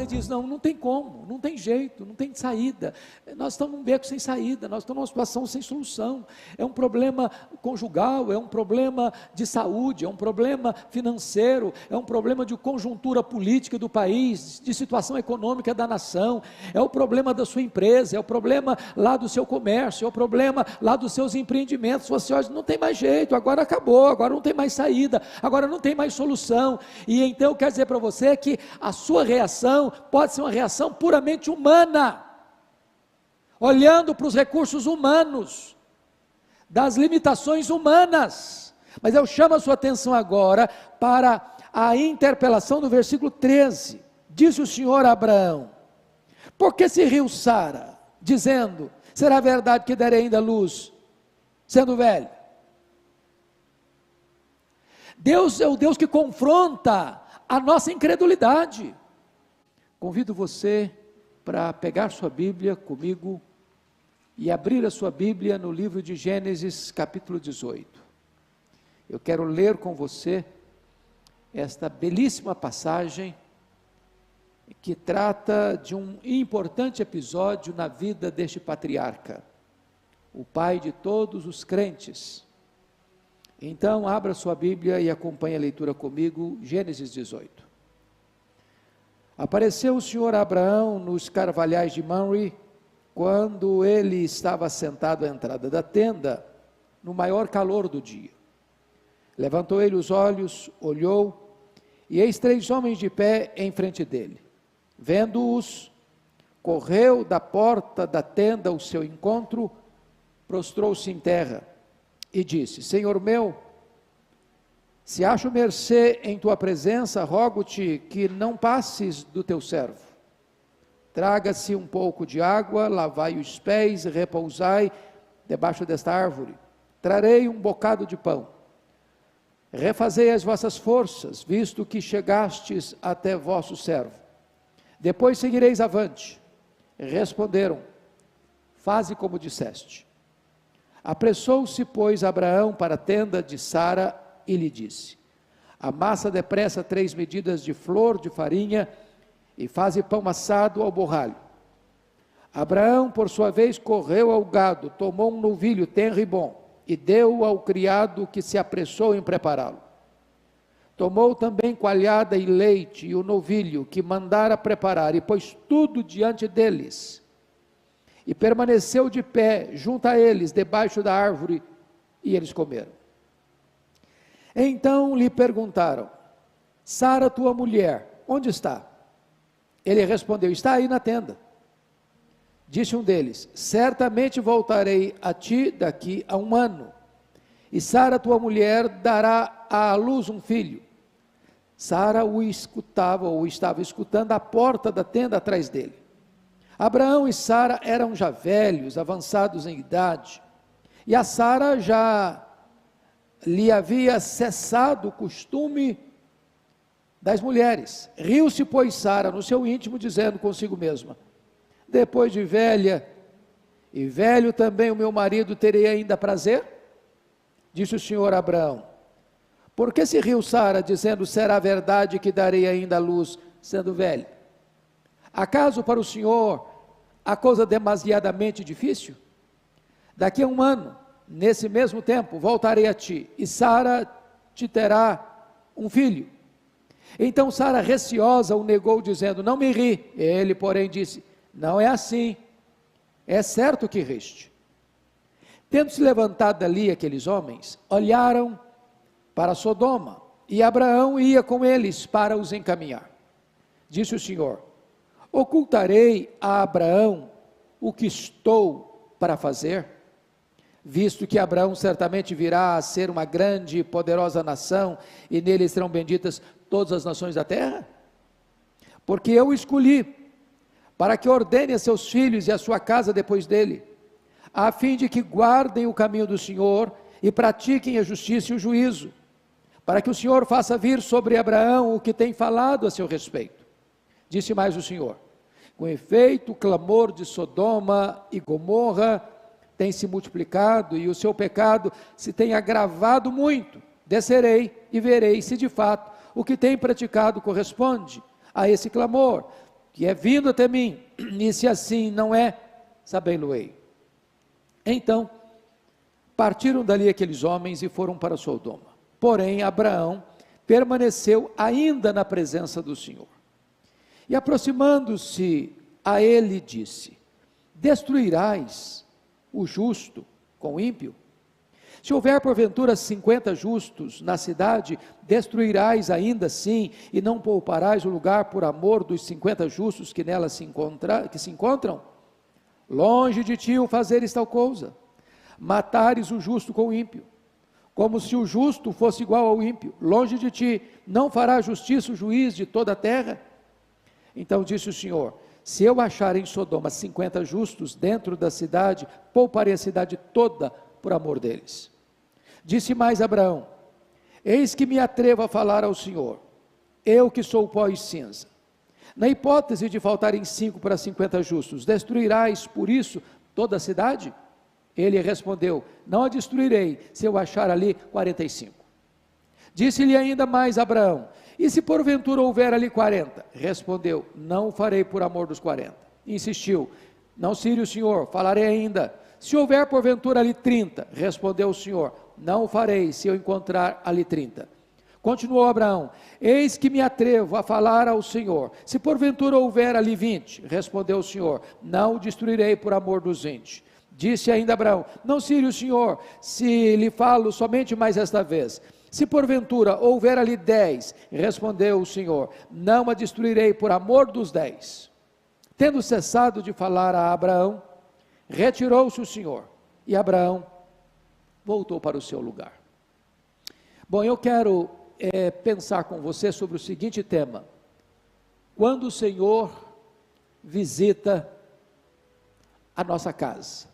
você diz, não tem como, não tem jeito, não tem saída, nós estamos num beco sem saída, nós estamos numa situação sem solução, é um problema conjugal, é um problema de saúde, é um problema financeiro, é um problema de conjuntura política do país, de situação econômica da nação, é o problema da sua empresa, é o problema lá do seu comércio, é o problema lá dos seus empreendimentos. Você olha, não tem mais jeito, agora acabou, agora não tem mais saída, agora não tem mais solução. E então eu quero dizer para você que a sua reação pode ser uma reação puramente humana, olhando para os recursos humanos, das limitações humanas. Mas eu chamo a sua atenção agora para a interpelação do versículo 13. Disse o Senhor a Abraão: por que se riu Sara, dizendo, será verdade que darei ainda luz, sendo velho? Deus é o Deus que confronta a nossa incredulidade. Convido você para pegar sua Bíblia comigo e abrir a sua Bíblia no livro de Gênesis, capítulo 18. Eu quero ler com você esta belíssima passagem que trata de um importante episódio na vida deste patriarca, o pai de todos os crentes. Então, abra sua Bíblia e acompanhe a leitura comigo, Gênesis 18. Apareceu o Senhor a Abraão nos carvalhais de Mamre, quando ele estava sentado à entrada da tenda, no maior calor do dia. Levantou ele os olhos, olhou, e eis 3 homens de pé em frente dele. Vendo-os, correu da porta da tenda ao seu encontro, prostrou-se em terra, e disse: Senhor meu, se acho mercê em tua presença, rogo-te que não passes do teu servo. Traga-se um pouco de água, lavai os pés, repousai debaixo desta árvore. Trarei um bocado de pão. Refazei as vossas forças, visto que chegastes até vosso servo. Depois seguireis avante. Responderam: faze como disseste. Apressou-se, pois, Abraão para a tenda de Sara e lhe disse: amassa depressa 3 medidas de flor de farinha e faze pão assado ao borralho. Abraão, por sua vez, correu ao gado, tomou um novilho tenro e bom e deu ao criado, que se apressou em prepará-lo. Tomou também coalhada e leite e o novilho que mandara preparar e pôs tudo diante deles. E permaneceu de pé junto a eles, debaixo da árvore, e eles comeram. Então lhe perguntaram: Sara, tua mulher, onde está? Ele respondeu: está aí na tenda. Disse um deles: certamente voltarei a ti daqui a 1 ano, e Sara, tua mulher, dará à luz um filho. Sara o escutava, ou estava escutando, à porta da tenda atrás dele. Abraão e Sara eram já velhos, avançados em idade, e a Sara já lhe havia cessado o costume das mulheres. Riu-se, pois, Sara no seu íntimo, dizendo consigo mesma: depois de velha, e velho também o meu marido, terei ainda prazer? Disse o Senhor a Abraão: por que se riu Sara, dizendo, será verdade que darei ainda a luz, sendo velha? Acaso para o Senhor a coisa demasiadamente difícil? Daqui a 1 ano, nesse mesmo tempo, voltarei a ti, e Sara te terá um filho. Então Sara, receosa, o negou, dizendo: não me ri. Ele, porém, disse: não é assim, é certo que riste. Tendo se levantado dali aqueles homens, olharam para Sodoma, e Abraão ia com eles para os encaminhar. Disse o Senhor: ocultarei a Abraão o que estou para fazer, visto que Abraão certamente virá a ser uma grande e poderosa nação, e nele serão benditas todas as nações da terra? Porque eu o escolhi para que ordene a seus filhos e a sua casa depois dele, a fim de que guardem o caminho do Senhor e pratiquem a justiça e o juízo, para que o Senhor faça vir sobre Abraão o que tem falado a seu respeito. Disse mais o Senhor: com efeito, o clamor de Sodoma e Gomorra tem se multiplicado, e o seu pecado se tem agravado muito. Descerei e verei se de fato o que tem praticado corresponde a esse clamor. que é vindo até mim, e se assim não é, sabei-lo-ei. Então, partiram dali aqueles homens e foram para Sodoma. Porém, Abraão permaneceu ainda na presença do Senhor. E aproximando-se a ele, disse: destruirás o justo com o ímpio? Se houver porventura 50 justos na cidade, destruirás ainda assim, e não pouparás o lugar por amor dos 50 justos que nela se encontram? Longe de ti o fazeres tal coisa, matares o justo com o ímpio, como se o justo fosse igual ao ímpio. Longe de ti, não fará justiça o juiz de toda a terra? Então disse o Senhor: se eu achar em Sodoma 50 justos dentro da cidade, pouparei a cidade toda por amor deles. Disse mais Abraão: eis que me atrevo a falar ao Senhor, eu que sou pó e cinza. Na hipótese de faltarem 5 para 50 justos, destruirás por isso toda a cidade? Ele respondeu: não a destruirei, se eu achar ali 45. Disse-lhe ainda mais Abraão: e se porventura houver ali 40? Respondeu: não o farei por amor dos 40. Insistiu: não cire o Senhor, falarei ainda. Se houver porventura ali 30, respondeu o Senhor: não o farei, se eu encontrar ali 30. Continuou Abraão: eis que me atrevo a falar ao Senhor, se porventura houver ali 20, respondeu o Senhor: não o destruirei por amor dos 20. Disse ainda Abraão: não cire o Senhor, se lhe falo somente mais esta vez. Se porventura houver ali 10, respondeu o Senhor: não a destruirei por amor dos 10. Tendo cessado de falar a Abraão, retirou-se o Senhor, e Abraão voltou para o seu lugar. Bom, eu quero pensar com você sobre o seguinte tema: quando o Senhor visita a nossa casa,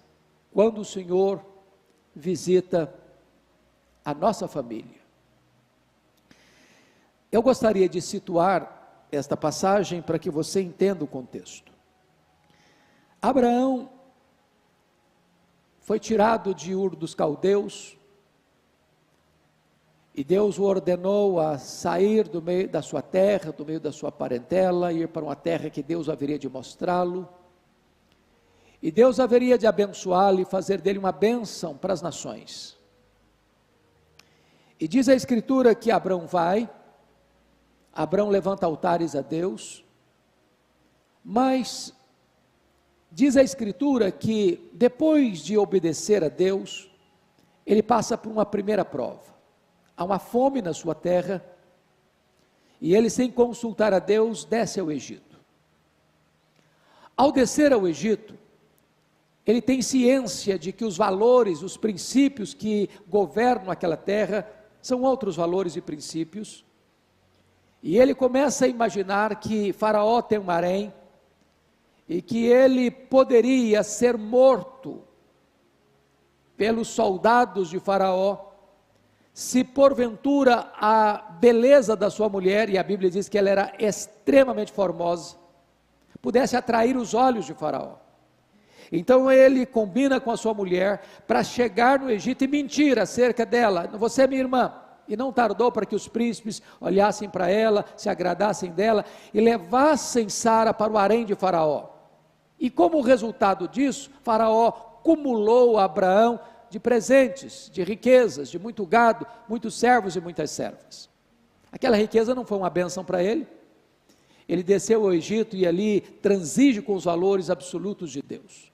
quando o Senhor visita a nossa família. Eu gostaria de situar esta passagem para que você entenda o contexto. Abraão foi tirado de Ur dos Caldeus, e Deus o ordenou a sair do meio da sua terra, do meio da sua parentela, ir para uma terra que Deus haveria de mostrá-lo, e Deus haveria de abençoá-lo e fazer dele uma bênção para as nações. E diz a Escritura que Abraão levanta altares a Deus, mas diz a Escritura que depois de obedecer a Deus, ele passa por uma primeira prova. Há uma fome na sua terra, e ele, sem consultar a Deus, desce ao Egito. Ao descer ao Egito, ele tem ciência de que os valores, os princípios que governam aquela terra, são outros valores e princípios, e ele começa a imaginar que Faraó tem um harém, e que ele poderia ser morto pelos soldados de Faraó, se porventura a beleza da sua mulher, e a Bíblia diz que ela era extremamente formosa, pudesse atrair os olhos de Faraó. Então ele combina com a sua mulher para chegar no Egito e mentir acerca dela: você é minha irmã. E não tardou para que os príncipes olhassem para ela, se agradassem dela e levassem Sara para o harém de Faraó. E como resultado disso, Faraó cumulou a Abraão de presentes, de riquezas, de muito gado, muitos servos e muitas servas. Aquela riqueza não foi uma bênção para ele. Ele desceu ao Egito e ali transige com os valores absolutos de Deus.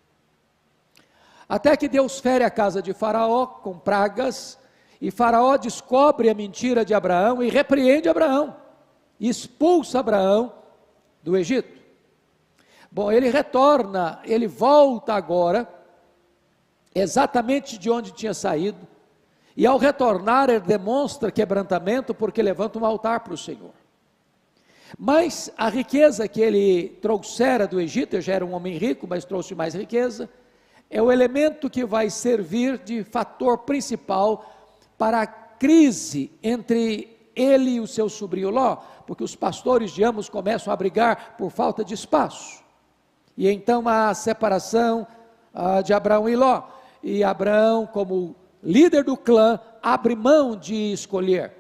Até que Deus fere a casa de Faraó com pragas, e Faraó descobre a mentira de Abraão e repreende Abraão, e expulsa Abraão do Egito. Bom, ele retorna, ele volta agora, exatamente de onde tinha saído, e ao retornar ele demonstra quebrantamento, porque levanta um altar para o Senhor. Mas a riqueza que ele trouxera do Egito, ele já era um homem rico, mas trouxe mais riqueza, é o elemento que vai servir de fator principal para a crise entre ele e o seu sobrinho Ló, porque os pastores de ambos começam a brigar por falta de espaço, e então há a separação de Abraão e Ló, e Abraão, como líder do clã, abre mão de escolher,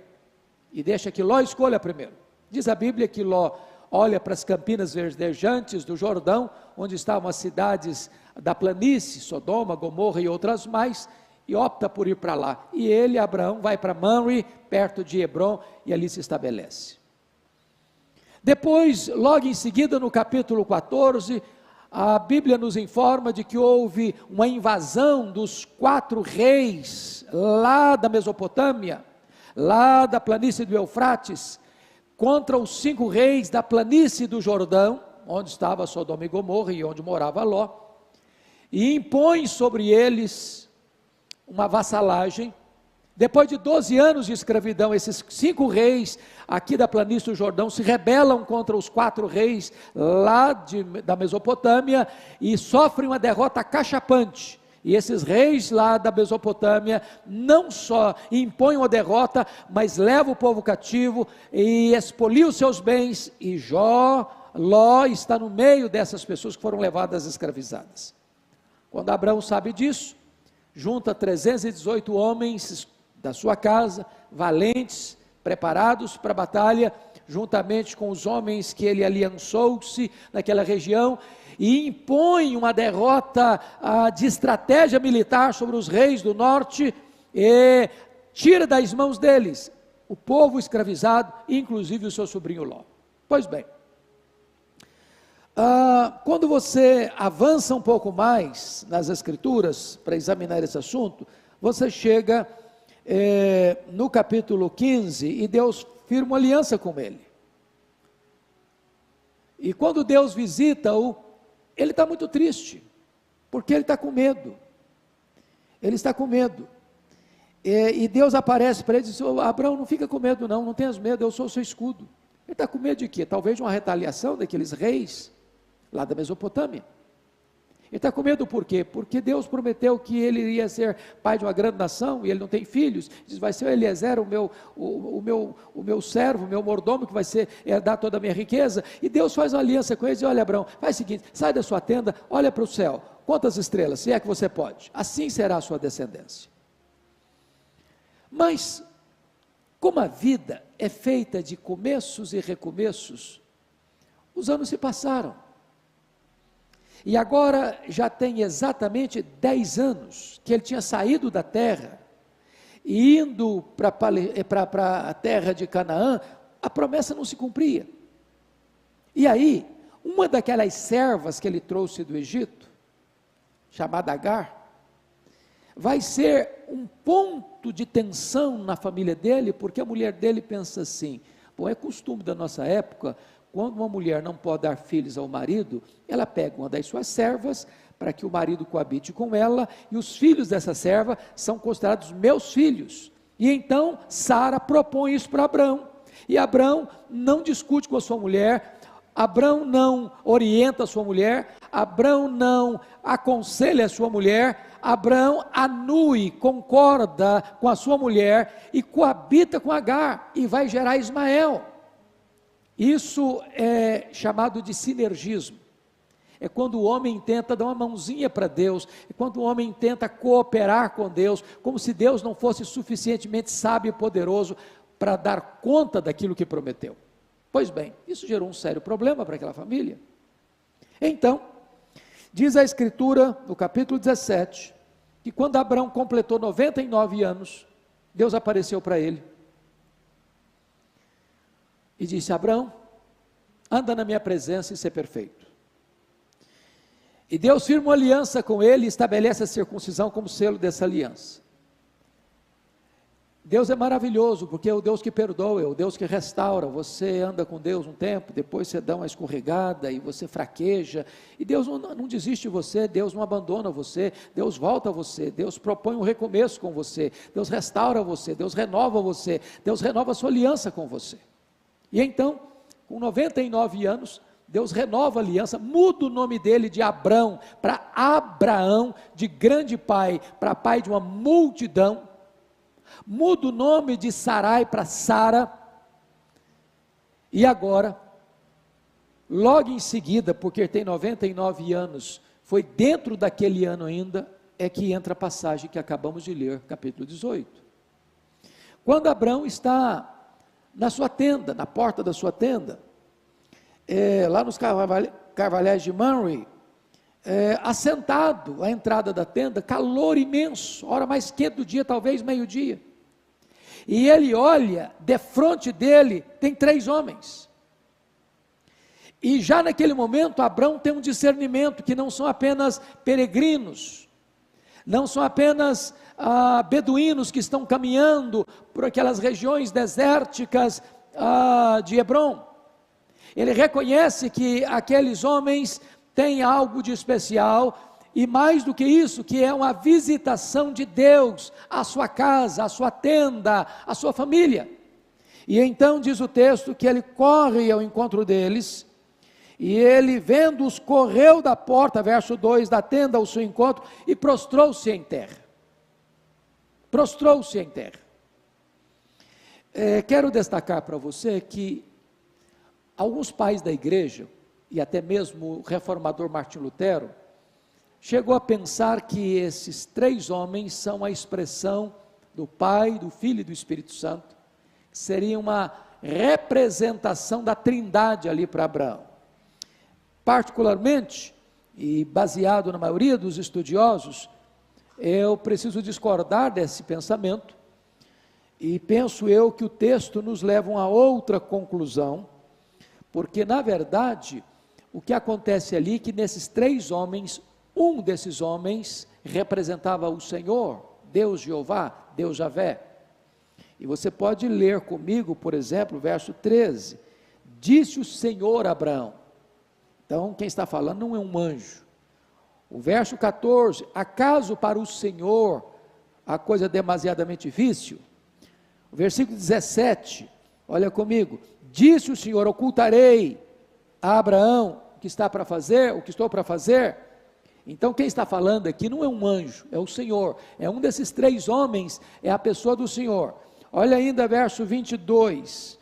e deixa que Ló escolha primeiro. Diz a Bíblia que Ló olha para as campinas verdejantes do Jordão, onde estavam as cidades da planície, Sodoma, Gomorra e outras mais, e opta por ir para lá. E ele, Abraão, vai para Mamre, perto de Hebrom, e ali se estabelece. Depois, logo em seguida, no capítulo 14, a Bíblia nos informa de que houve uma invasão dos 4 reis lá da Mesopotâmia, lá da planície do Eufrates, contra os 5 reis da planície do Jordão, onde estava Sodoma e Gomorra e onde morava Ló, e impõe sobre eles uma vassalagem. Depois de 12 anos de escravidão, esses 5 reis aqui da planície do Jordão se rebelam contra os 4 reis lá da Mesopotâmia e sofrem uma derrota cachapante. E esses reis lá da Mesopotâmia não só impõem uma derrota, mas levam o povo cativo e expoliam seus bens, e Ló está no meio dessas pessoas que foram levadas escravizadas. Quando Abraão sabe disso, junta 318 homens da sua casa, valentes, preparados para a batalha, juntamente com os homens que ele aliançou-se naquela região, e impõe uma derrota de estratégia militar sobre os reis do norte, e tira das mãos deles o povo escravizado, inclusive o seu sobrinho Ló. Pois bem, quando você avança um pouco mais nas Escrituras, para examinar esse assunto, você chega no capítulo 15, e Deus firma uma aliança com ele. E quando Deus visita-o, ele está muito triste, porque ele está com medo. Ele está com medo. E Deus aparece para ele e diz: Abraão, não fica com medo não, não tenhas medo, eu sou o seu escudo. Ele está com medo de quê? Talvez de uma retaliação daqueles reis lá da Mesopotâmia. Ele está com medo por quê? Porque Deus prometeu que ele iria ser pai de uma grande nação, e ele não tem filhos. Diz: vai ser o Eliezer, o meu servo, o meu mordomo, que vai herdar toda a minha riqueza. E Deus faz uma aliança com ele e diz: olha, Abraão, faz o seguinte, sai da sua tenda, olha para o céu, quantas estrelas, se é que você pode, assim será a sua descendência. Mas, como a vida é feita de começos e recomeços, os anos se passaram. E agora já tem exatamente 10 anos que ele tinha saído da terra, e indo para a terra de Canaã, a promessa não se cumpria. E aí, uma daquelas servas que ele trouxe do Egito, chamada Agar, vai ser um ponto de tensão na família dele, porque a mulher dele pensa assim: bom, é costume da nossa época, quando uma mulher não pode dar filhos ao marido, ela pega uma das suas servas, para que o marido coabite com ela, e os filhos dessa serva são considerados meus filhos. E então Sara propõe isso para Abraão, e Abraão não discute com a sua mulher, Abraão não orienta a sua mulher, Abraão não aconselha a sua mulher, Abraão anui, concorda com a sua mulher, e coabita com Agar, e vai gerar Ismael. Isso é chamado de sinergismo. É quando o homem tenta dar uma mãozinha para Deus, é quando o homem tenta cooperar com Deus, como se Deus não fosse suficientemente sábio e poderoso para dar conta daquilo que prometeu. Pois bem, isso gerou um sério problema para aquela família. Então, diz a Escritura, no capítulo 17, que quando Abraão completou 99 anos, Deus apareceu para ele e disse: Abraão, anda na minha presença e ser perfeito. E Deus firma uma aliança com ele e estabelece a circuncisão como selo dessa aliança. Deus é maravilhoso, porque é o Deus que perdoa, é o Deus que restaura. Você anda com Deus um tempo, depois você dá uma escorregada e você fraqueja, e Deus não desiste de você, Deus não abandona você, Deus volta a você, Deus propõe um recomeço com você, Deus restaura você, Deus renova a sua aliança com você. E então, com 99 anos, Deus renova a aliança, muda o nome dele de Abrão para Abraão, de grande pai, para pai de uma multidão, muda o nome de Sarai para Sara, e agora, logo em seguida, porque tem 99 anos, foi dentro daquele ano ainda, é que entra a passagem que acabamos de ler, capítulo 18. Quando Abrão está na sua tenda, na porta da sua tenda, lá nos Carvalhais de Manry, assentado à entrada da tenda, calor imenso, hora mais quente do dia, talvez meio-dia. E ele olha, defronte dele tem 3 homens. E já naquele momento, Abrão tem um discernimento que não são apenas peregrinos, não são apenas beduínos que estão caminhando por aquelas regiões desérticas de Hebrom. Ele reconhece que aqueles homens têm algo de especial, e mais do que isso, que é uma visitação de Deus à sua casa, à sua tenda, à sua família. E então diz o texto que ele corre ao encontro deles, e ele, vendo-os, correu da porta, verso 2, da tenda ao seu encontro, e prostrou-se em terra. Prostrou-se em terra. Quero destacar para você que alguns pais da igreja, e até mesmo o reformador Martim Lutero, chegou a pensar que esses 3 homens são a expressão do Pai, do Filho e do Espírito Santo, que seria uma representação da Trindade ali para Abraão. Particularmente, e baseado na maioria dos estudiosos, eu preciso discordar desse pensamento, e penso eu que o texto nos leva a outra conclusão, porque na verdade, o que acontece ali é que nesses 3 homens, um desses homens representava o Senhor, Deus Jeová, Deus Javé. E você pode ler comigo, por exemplo, o verso 13, disse o Senhor a Abraão. Então, quem está falando não é um anjo. O verso 14, acaso para o Senhor a coisa é demasiadamente difícil? O versículo 17, olha comigo, disse o Senhor, ocultarei a Abraão o que está para fazer, o que estou para fazer? Então quem está falando aqui não é um anjo, é o Senhor, é um desses 3 homens, é a pessoa do Senhor. Olha ainda verso 22,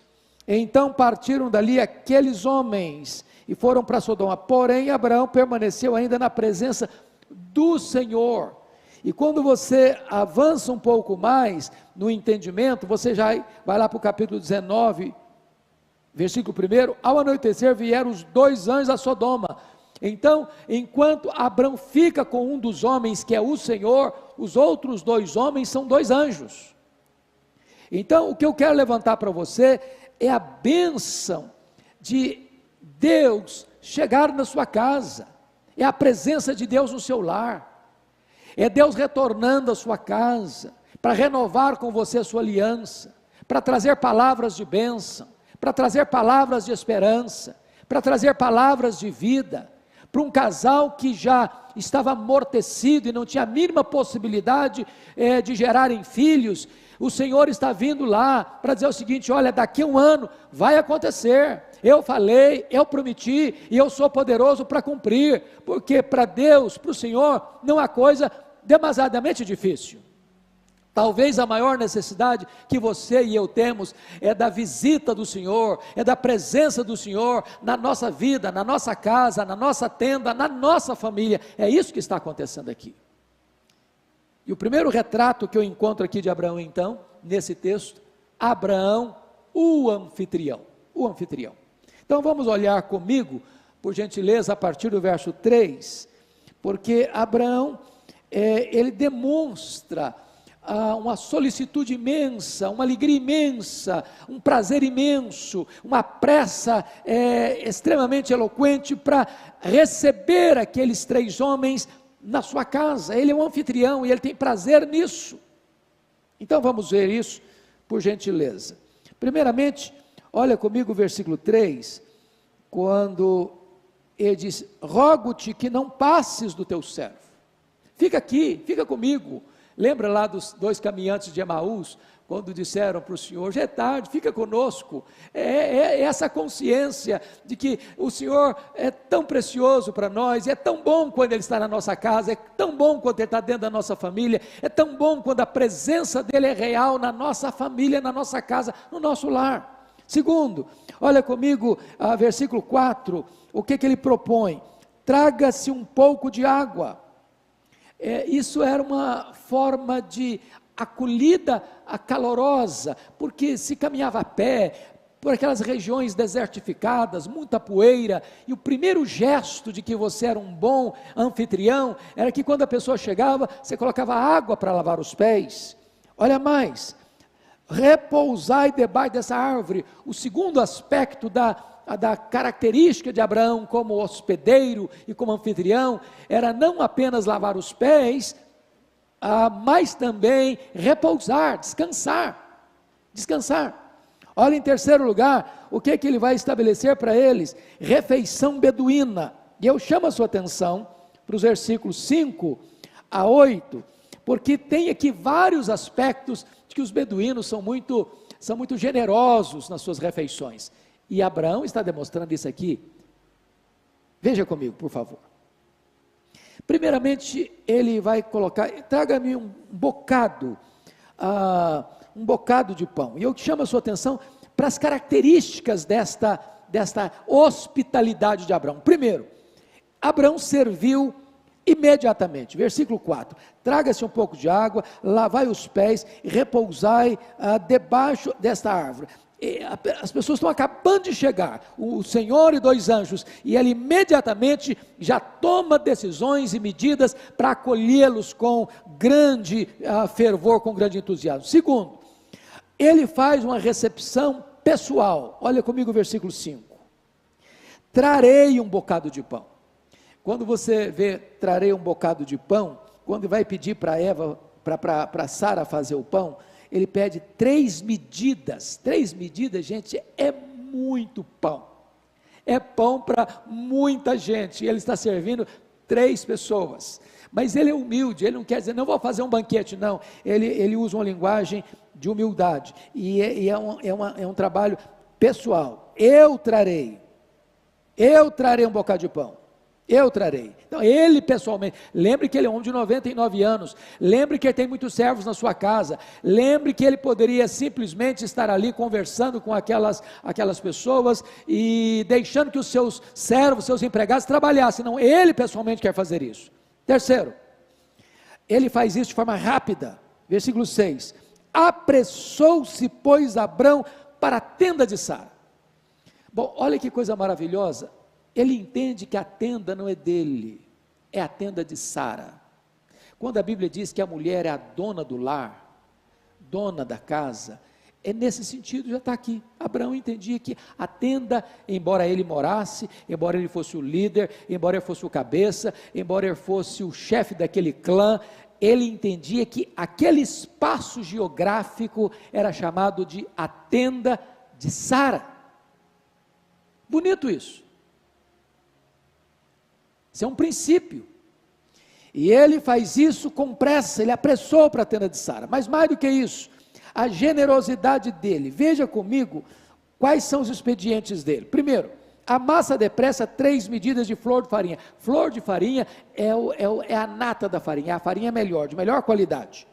então partiram dali aqueles homens, e foram para Sodoma, porém Abraão permaneceu ainda na presença do Senhor. E quando você avança um pouco mais no entendimento, você já vai lá para o capítulo 19, versículo 1, ao anoitecer vieram os 2 anjos a Sodoma. Então, enquanto Abraão fica com um dos homens, que é o Senhor, os outros 2 homens são 2 anjos. Então, o que eu quero levantar para você é a bênção de Deus chegar na sua casa, é a presença de Deus no seu lar, é Deus retornando à sua casa, para renovar com você a sua aliança, para trazer palavras de bênção, para trazer palavras de esperança, para trazer palavras de vida, para um casal que já estava amortecido e não tinha a mínima possibilidade de gerarem filhos. O Senhor está vindo lá para dizer o seguinte: olha, daqui a 1 ano vai acontecer, eu falei, eu prometi e eu sou poderoso para cumprir, porque para Deus, para o Senhor, não há coisa demasiadamente difícil. Talvez a maior necessidade que você e eu temos é da visita do Senhor, é da presença do Senhor na nossa vida, na nossa casa, na nossa tenda, na nossa família. É isso que está acontecendo aqui. E o primeiro retrato que eu encontro aqui de Abraão, então, nesse texto, Abraão, o anfitrião. O anfitrião. Então vamos olhar comigo, por gentileza, a partir do verso 3, porque Abraão, ele demonstra uma solicitude imensa, uma alegria imensa, um prazer imenso, uma pressa extremamente eloquente para receber aqueles 3 homens na sua casa. Ele é um anfitrião e ele tem prazer nisso. Então vamos ver isso, por gentileza. Primeiramente, olha comigo o versículo 3, quando ele diz: rogo-te que não passes do teu servo, fica aqui, fica comigo. Lembra lá dos 2 caminhantes de Emaús, quando disseram para o Senhor: já é tarde, fica conosco. É essa consciência de que o Senhor é tão precioso para nós, é tão bom quando Ele está na nossa casa, é tão bom quando Ele está dentro da nossa família, é tão bom quando a presença dEle é real na nossa família, na nossa casa, no nosso lar. Segundo, olha comigo, versículo 4, o que Ele propõe? Traga-se um pouco de água. Isso era uma forma de acolhida calorosa, porque se caminhava a pé, por aquelas regiões desertificadas, muita poeira, e o primeiro gesto de que você era um bom anfitrião, era que quando a pessoa chegava, você colocava água para lavar os pés. Olha mais, repousai debaixo dessa árvore. O segundo aspecto da característica de Abraão como hospedeiro e como anfitrião, era não apenas lavar os pés, mas também repousar, descansar. Olha, em terceiro lugar, o que ele vai estabelecer para eles? Refeição beduína. E eu chamo a sua atenção para os versículos 5 a 8, porque tem aqui vários aspectos de que os beduínos são muito generosos nas suas refeições. E Abraão está demonstrando isso aqui. Veja comigo, por favor. Primeiramente, ele vai colocar, traga-me um bocado de pão. E eu chamo a sua atenção para as características desta hospitalidade de Abraão. Primeiro, Abraão serviu imediatamente. Versículo 4: traga-se um pouco de água, lavai os pés e repousai debaixo desta árvore. As pessoas estão acabando de chegar, o Senhor e 2 anjos, e ele imediatamente já toma decisões e medidas para acolhê-los com grande fervor, com grande entusiasmo. Segundo, ele faz uma recepção pessoal. Olha comigo o versículo 5: trarei um bocado de pão. Quando você vê trarei um bocado de pão, quando vai pedir para Eva, para Sara fazer o pão, ele pede 3 medidas. 3 medidas, gente, é muito pão. É pão para muita gente. Ele está servindo 3 pessoas. Mas ele é humilde, ele não quer dizer, não vou fazer um banquete, não. Ele usa uma linguagem de humildade. E é um trabalho pessoal. Eu trarei um bocado de pão. Eu trarei. Então, ele pessoalmente, lembre que ele é um homem de 99 anos, lembre que ele tem muitos servos na sua casa, lembre que ele poderia simplesmente estar ali conversando com aquelas pessoas e deixando que os seus servos, seus empregados trabalhassem. Não, ele pessoalmente quer fazer isso. Terceiro, ele faz isso de forma rápida. Versículo 6: apressou-se, pois, Abrão para a tenda de Sara. Bom, olha que coisa maravilhosa. Ele entende que a tenda não é dele, é a tenda de Sara. Quando a Bíblia diz que a mulher é a dona do lar, dona da casa, é nesse sentido, já está aqui. Abraão entendia que a tenda, embora ele morasse, embora ele fosse o líder, embora ele fosse o cabeça, embora ele fosse o chefe daquele clã, ele entendia que aquele espaço geográfico era chamado de a tenda de Sara. Bonito isso. Isso é um princípio, e ele faz isso com pressa, ele apressou para a tenda de Sara. Mas mais do que isso, a generosidade dele. Veja comigo quais são os expedientes dele. Primeiro, amassa depressa 3 medidas de flor de farinha. Flor de farinha é a nata da farinha, a farinha melhor, de melhor qualidade.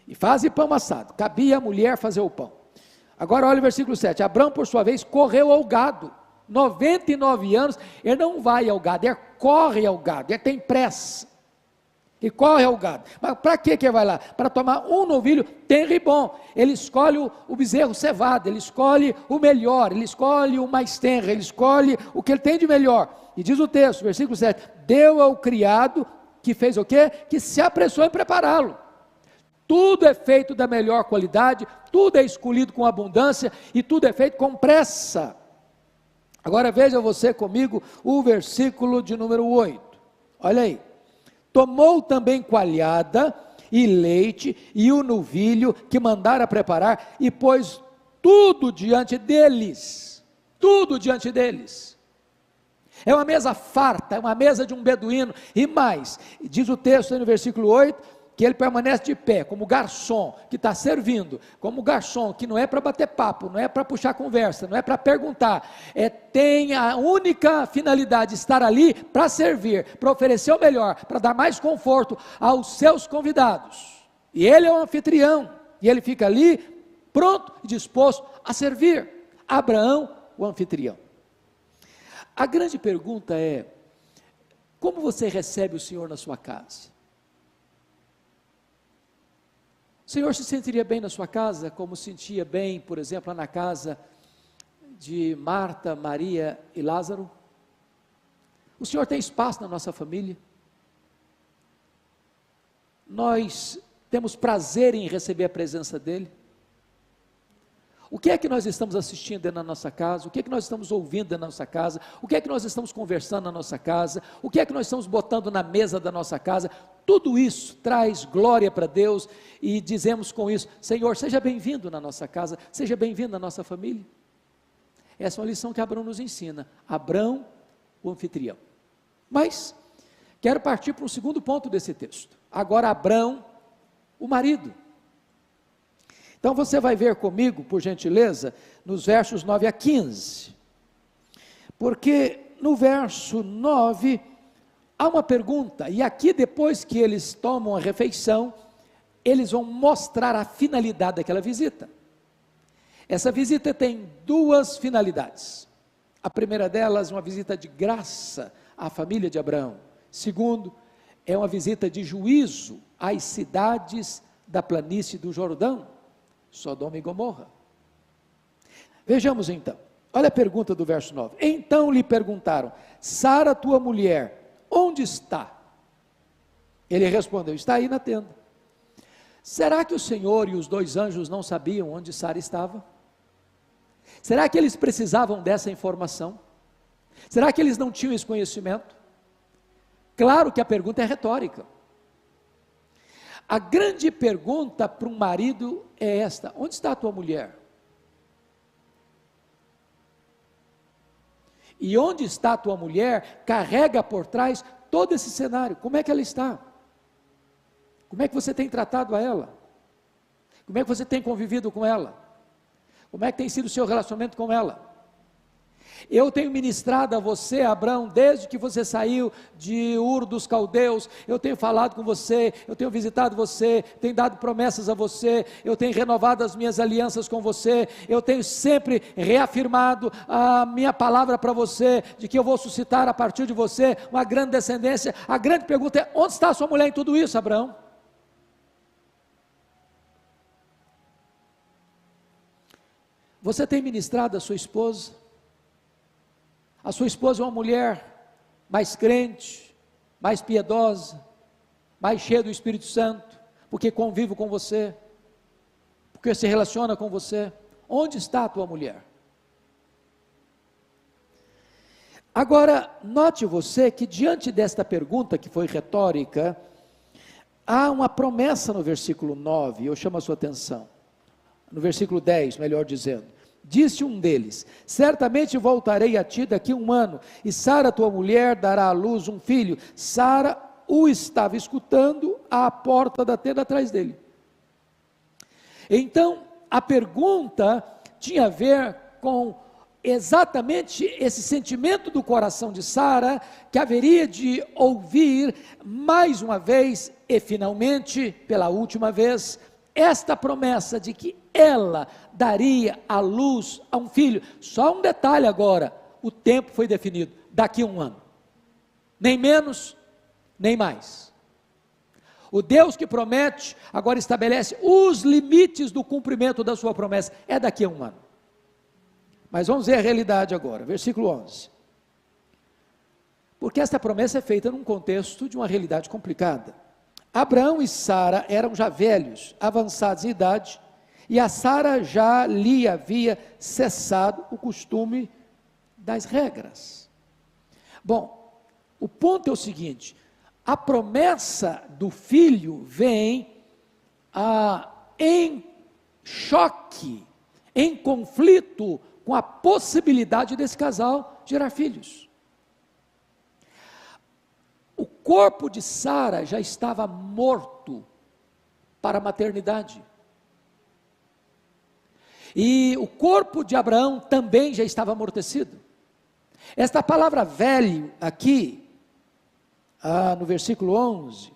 E faz pão assado. Cabia a mulher fazer o pão. Agora olha o versículo 7, Abrão por sua vez correu ao gado, 99 anos, ele não vai ao gado, ele corre ao gado, ele tem pressa, ele corre ao gado. Mas para que ele vai lá? Para tomar um novilho tenro e bom. Ele escolhe o bezerro cevado, ele escolhe o melhor, ele escolhe o mais tenro, ele escolhe o que ele tem de melhor. E diz o texto, versículo 7, deu ao criado, que fez o quê? Que se apressou em prepará-lo. Tudo é feito da melhor qualidade, tudo é escolhido com abundância, e tudo é feito com pressa. Agora veja você comigo o versículo de número 8, olha aí: tomou também coalhada e leite e o novilho que mandara preparar, e pôs tudo diante deles, é uma mesa farta, é uma mesa de um beduíno, e mais, diz o texto aí no versículo 8, que ele permanece de pé, como garçom, que está servindo, como garçom, que não é para bater papo, não é para puxar conversa, não é para perguntar, tem a única finalidade de estar ali para servir, para oferecer o melhor, para dar mais conforto aos seus convidados, e ele é o anfitrião, e ele fica ali, pronto e disposto a servir. Abraão, o anfitrião. A grande pergunta é, como você recebe o Senhor na sua casa? O Senhor se sentiria bem na sua casa, como sentia bem, por exemplo, lá na casa de Marta, Maria e Lázaro? O Senhor tem espaço na nossa família? Nós temos prazer em receber a presença dEle? O que é que nós estamos assistindo dentro da nossa casa? O que é que nós estamos ouvindo dentro da nossa casa? O que é que nós estamos conversando na nossa casa? O que é que nós estamos botando na mesa da nossa casa? Tudo isso traz glória para Deus e dizemos com isso: Senhor, seja bem-vindo na nossa casa, seja bem-vindo na nossa família. Essa é uma lição que Abrão nos ensina. Abrão, o anfitrião. Mas, quero partir para o segundo ponto desse texto. Agora Abrão, o marido. Então você vai ver comigo, por gentileza, nos versos 9 a 15. Porque no verso 9, há uma pergunta, e aqui depois que eles tomam a refeição, eles vão mostrar a finalidade daquela visita. Essa visita tem duas finalidades. A primeira delas, uma visita de graça à família de Abraão. Segundo, é uma visita de juízo às cidades da planície do Jordão, Sodoma e Gomorra. Vejamos então, olha a pergunta do verso 9. Então lhe perguntaram: Sara, tua mulher, onde está? Ele respondeu: está aí na tenda. Será que o Senhor e os dois anjos não sabiam onde Sara estava? Será que eles precisavam dessa informação? Será que eles não tinham esse conhecimento? Claro que a pergunta é retórica. A grande pergunta para um marido é esta: onde está a tua mulher? E onde está a tua mulher carrega por trás todo esse cenário. Como é que ela está? Como é que você tem tratado a ela? Como é que você tem convivido com ela? Como é que tem sido o seu relacionamento com ela? Eu tenho ministrado a você, Abrão, desde que você saiu de Ur dos Caldeus. Eu tenho falado com você, eu tenho visitado você, tenho dado promessas a você, eu tenho renovado as minhas alianças com você, eu tenho sempre reafirmado a minha palavra para você, de que eu vou suscitar a partir de você uma grande descendência. A grande pergunta é: onde está a sua mulher em tudo isso, Abrão? Você tem ministrado a sua esposa? A sua esposa é uma mulher mais crente, mais piedosa, mais cheia do Espírito Santo, porque convive com você, porque se relaciona com você. Onde está a tua mulher? Agora, note você que diante desta pergunta, que foi retórica, há uma promessa no versículo 9, eu chamo a sua atenção. No versículo 10, melhor dizendo. Disse um deles: certamente voltarei a ti daqui a 1 ano, e Sara, tua mulher, dará à luz um filho. Sara o estava escutando à porta da tenda atrás dele. Então, a pergunta tinha a ver com exatamente esse sentimento do coração de Sara, que haveria de ouvir mais uma vez, e finalmente, pela última vez, esta promessa de que ela daria à luz a um filho. Só um detalhe agora: o tempo foi definido, daqui a 1 ano, nem menos, nem mais. O Deus que promete, agora estabelece os limites do cumprimento da sua promessa, é daqui a 1 ano. Mas vamos ver a realidade agora, versículo 11. Porque esta promessa é feita num contexto de uma realidade complicada. Abraão e Sara eram já velhos, avançados em idade, e a Sara já lhe havia cessado o costume das regras. Bom, o ponto é o seguinte: a promessa do filho vem em choque, em conflito com a possibilidade desse casal gerar filhos. O corpo de Sara já estava morto para a maternidade. E o corpo de Abraão também já estava amortecido. Esta palavra velho aqui, no versículo 11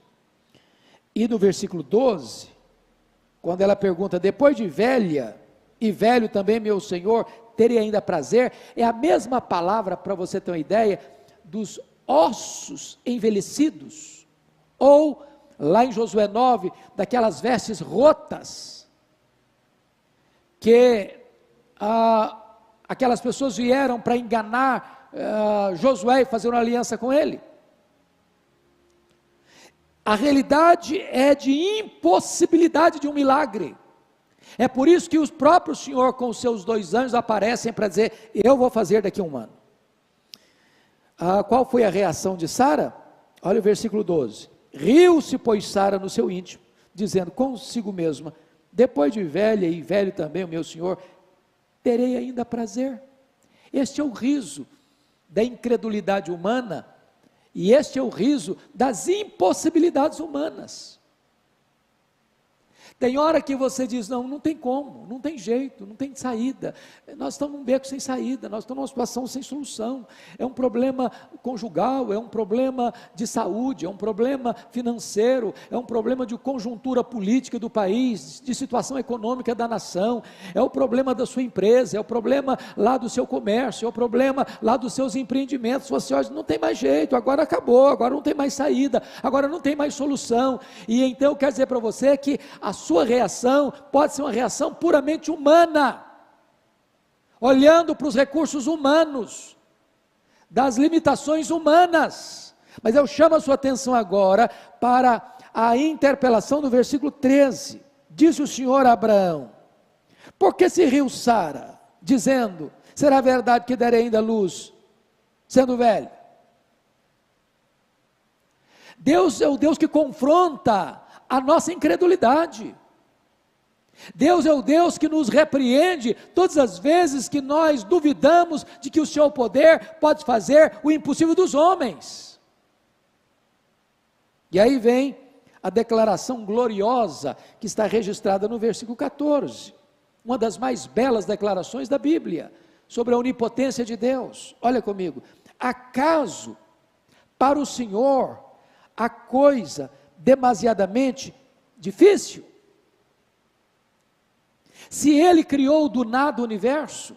e no versículo 12, quando ela pergunta: depois de velha e velho também meu senhor, terei ainda prazer, é a mesma palavra, para você ter uma ideia, dos ossos envelhecidos, ou lá em Josué 9, daquelas vestes rotas, que aquelas pessoas vieram para enganar Josué e fazer uma aliança com ele. A realidade é de impossibilidade de um milagre. É por isso que o próprio Senhor com os seus 2 anjos aparecem para dizer, eu vou fazer daqui a 1 ano. Qual foi a reação de Sara? Olha o versículo 12. Riu-se, pois, Sara no seu íntimo, dizendo consigo mesma, depois de velha e velho também o meu Senhor, terei ainda prazer. Este é o riso da incredulidade humana, e este é o riso das impossibilidades humanas. Tem hora que você diz, não tem como, não tem jeito, não tem saída, nós estamos num beco sem saída, nós estamos numa situação sem solução, é um problema conjugal, é um problema de saúde, é um problema financeiro, é um problema de conjuntura política do país, de situação econômica da nação, é o problema da sua empresa, é o problema lá do seu comércio, é o problema lá dos seus empreendimentos. Você olha, não tem mais jeito, agora acabou, agora não tem mais saída, agora não tem mais solução. E então eu quero dizer para você que a sua reação pode ser uma reação puramente humana, olhando para os recursos humanos, das limitações humanas. Mas eu chamo a sua atenção agora para a interpelação do versículo 13. Disse o Senhor a Abraão, por que se riu Sara, dizendo, será verdade que darei ainda luz, sendo velho? Deus é o Deus que confronta a nossa incredulidade. Deus é o Deus que nos repreende todas as vezes que nós duvidamos de que o seu poder pode fazer o impossível dos homens. E aí vem a declaração gloriosa que está registrada no versículo 14, uma das mais belas declarações da Bíblia, sobre a onipotência de Deus. Olha comigo, acaso para o Senhor a coisa demasiadamente difícil? Se Ele criou do nada o universo,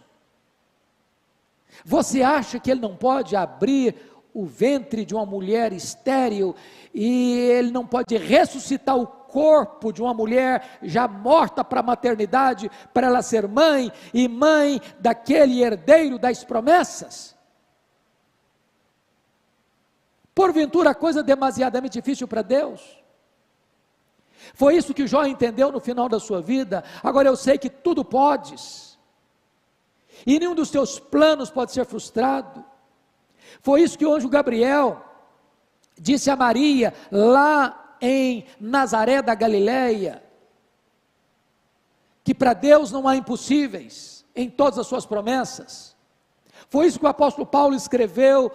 você acha que Ele não pode abrir o ventre de uma mulher estéril, e Ele não pode ressuscitar o corpo de uma mulher já morta para a maternidade, para ela ser mãe, e mãe daquele herdeiro das promessas? Porventura a coisa demasiadamente difícil para Deus? Foi isso que Jó entendeu no final da sua vida. Agora eu sei que tudo podes, e nenhum dos teus planos pode ser frustrado. Foi isso que o anjo Gabriel disse a Maria, lá em Nazaré da Galileia, que para Deus não há impossíveis em todas as suas promessas. Foi isso que o apóstolo Paulo escreveu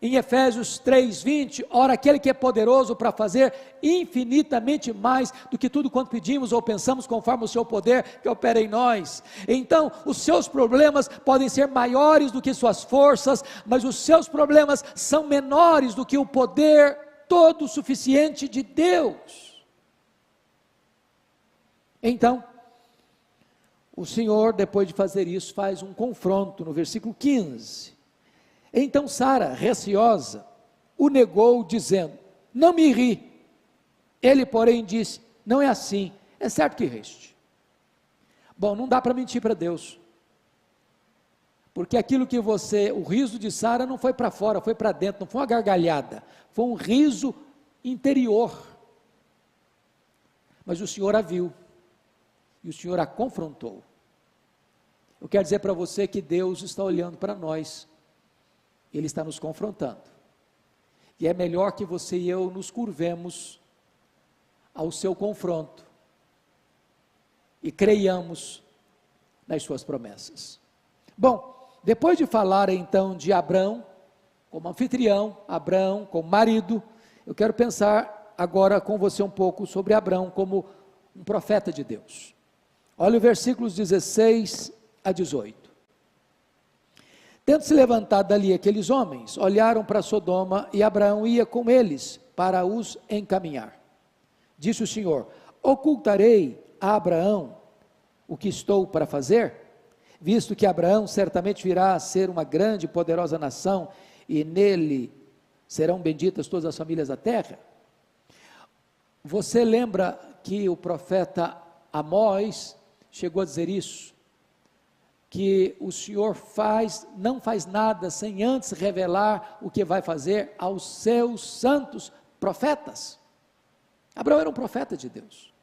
em Efésios 3:20, ora aquele que é poderoso para fazer infinitamente mais do que tudo quanto pedimos ou pensamos, conforme o seu poder que opera em nós. Então, os seus problemas podem ser maiores do que suas forças, mas os seus problemas são menores do que o poder todo suficiente de Deus. Então, o Senhor, depois de fazer isso, faz um confronto no versículo 15. Então Sara, receosa, o negou, dizendo, não me ri. Ele, porém, disse, não é assim, é certo que riste. Bom, não dá para mentir para Deus, porque aquilo que o riso de Sara não foi para fora, foi para dentro, não foi uma gargalhada, foi um riso interior. Mas o Senhor a viu, e o Senhor a confrontou. Eu quero dizer para você que Deus está olhando para nós, Ele está nos confrontando, e é melhor que você e eu nos curvemos ao seu confronto, e creiamos nas suas promessas. Bom, depois de falar então de Abrão, como anfitrião, Abrão como marido, eu quero pensar agora com você um pouco sobre Abrão como um profeta de Deus. Olha os versículos 16 a 18. Tendo se levantado dali aqueles homens, olharam para Sodoma, e Abraão ia com eles para os encaminhar. Disse o Senhor, ocultarei a Abraão o que estou para fazer? Visto que Abraão certamente virá a ser uma grande e poderosa nação, e nele serão benditas todas as famílias da terra. Você lembra que o profeta Amós chegou a dizer isso? que o Senhor não faz nada sem antes revelar o que vai fazer aos seus santos profetas. Abraão era um profeta de Deus.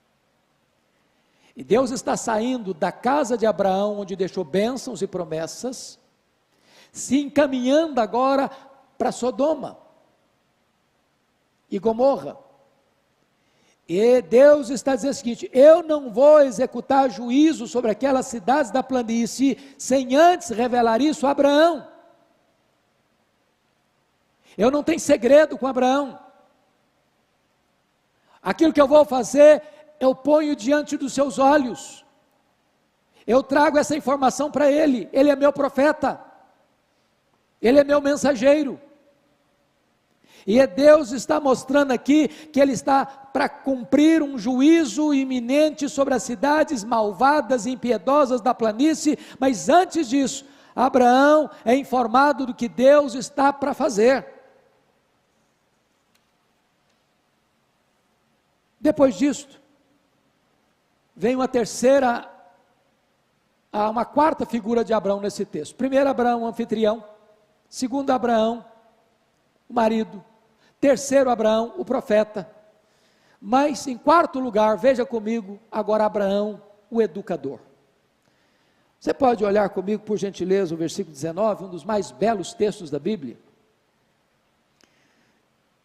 E Deus está saindo da casa de Abraão, onde deixou bênçãos e promessas, se encaminhando agora para Sodoma e Gomorra. E Deus está dizendo o seguinte: eu não vou executar juízo sobre aquelas cidades da planície, sem antes revelar isso a Abraão. Eu não tenho segredo com Abraão. Aquilo que eu vou fazer, eu ponho diante dos seus olhos. Eu trago essa informação para ele. Ele é meu profeta. Ele é meu mensageiro. E Deus está mostrando aqui que Ele está para cumprir um juízo iminente sobre as cidades malvadas e impiedosas da planície, mas antes disso, Abraão é informado do que Deus está para fazer. Depois disto, vem uma quarta figura de Abraão nesse texto. Primeiro, Abraão, o anfitrião. Segundo, Abraão, o marido. Terceiro, Abraão, o profeta. Mas em quarto lugar, veja comigo, agora Abraão, o educador. Você pode olhar comigo, por gentileza, o versículo 19, um dos mais belos textos da Bíblia.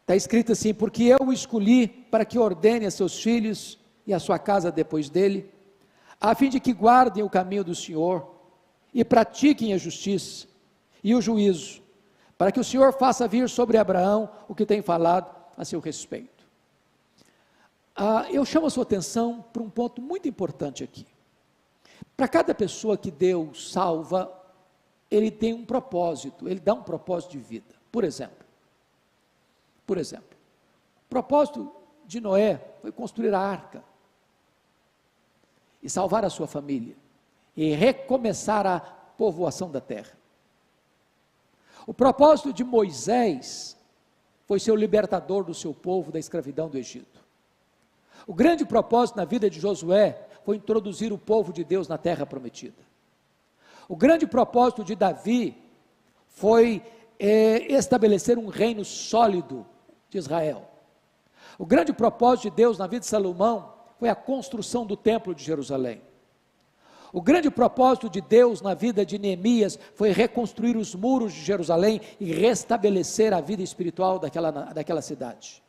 Está escrito assim: porque eu o escolhi para que ordene a seus filhos e a sua casa depois dele, a fim de que guardem o caminho do Senhor e pratiquem a justiça e o juízo, para que o Senhor faça vir sobre Abraão o que tem falado a seu respeito. Eu chamo a sua atenção para um ponto muito importante aqui. Para cada pessoa que Deus salva, Ele tem um propósito, Ele dá um propósito de vida. Por exemplo, o propósito de Noé foi construir a arca, e salvar a sua família, e recomeçar a povoação da terra. O propósito de Moisés foi ser o libertador do seu povo da escravidão do Egito. O grande propósito na vida de Josué foi introduzir o povo de Deus na terra prometida. O grande propósito de Davi foi estabelecer um reino sólido de Israel. O grande propósito de Deus na vida de Salomão foi a construção do templo de Jerusalém. O grande propósito de Deus na vida de Neemias foi reconstruir os muros de Jerusalém e restabelecer a vida espiritual daquela cidade.